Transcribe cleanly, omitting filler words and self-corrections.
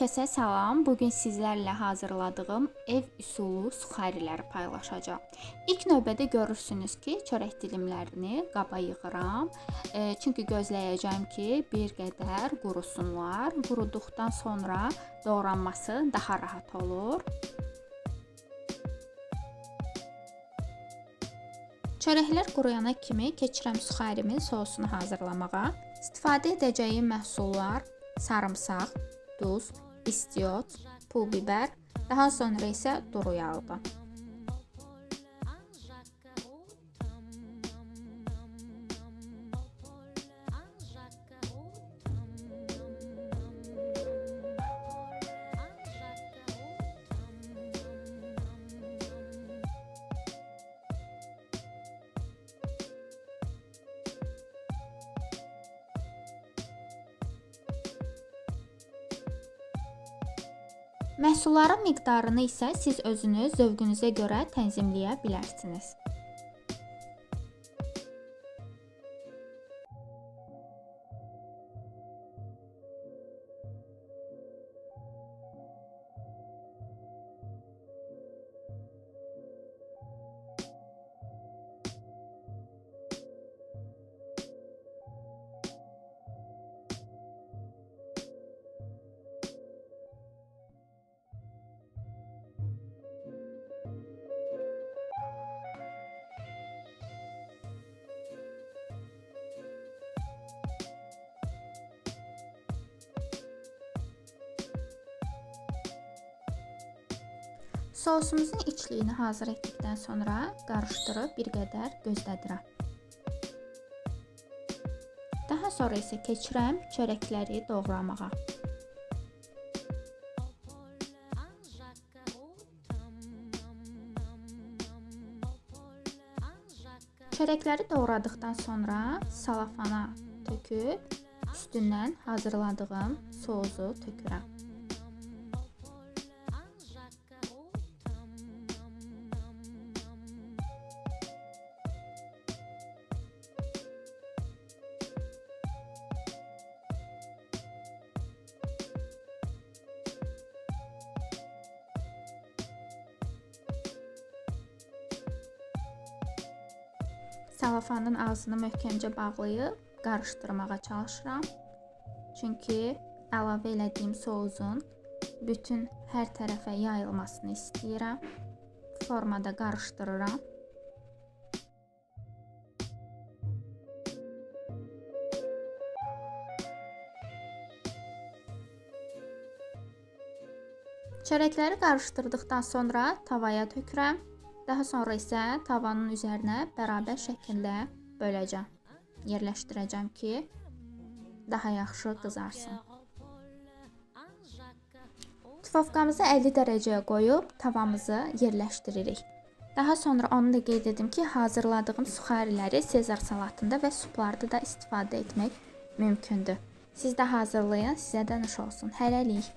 Hər kəsə salam. Bugün sizlərlə hazırladığım ev üsulu suxariləri paylaşacağım. İlk növbədə görürsünüz ki, çörək dilimlərini qaba yığıram. Çünki gözləyəcəm ki, bir qədər qurusunlar. Quruduqdan sonra doğranması daha rahat olur. Çörəklər quruyana kimi keçirəm suxarimin sosunu hazırlamağa. İstifadə edəcəyim məhsullar sarımsaq, duz, istiot, pul biber, daha sonra isə duru yağdır. Məhsulların miqdarını isə siz özünüz zövqünüzə görə tənzimləyə bilərsiniz. Sosumuzun içliyini hazır etdikdən sonra qarışdırıb bir qədər gözlədirəm. Daha sonra isə keçirəm çörəkləri doğramağa. Çörəkləri doğradıqdan sonra salafana töküb üstündən hazırladığım sosu tökürəm. Salafanın ağzını möhkəmcə bağlayıb qarışdırmağa çalışıram. Çünki əlavə elədiyim sosun bütün hər tərəfə yayılmasını istəyirəm. Formada qarışdırıram. Çörəkləri qarışdırdıqdan sonra tavaya tökürəm. Daha sonra isə tavanın üzərinə bərabər şəkildə böləcəm. Yerləşdirəcəm ki, daha yaxşı qızarsın. Tufovkamızı 50 dərəcəyə qoyub tavamızı yerləşdiririk. Daha sonra onu da qeyd edim ki, hazırladığım suxariləri Sezar salatında və suplarda da istifadə etmək mümkündür. Siz də hazırlayın, sizə də nuş olsun. Hələlik.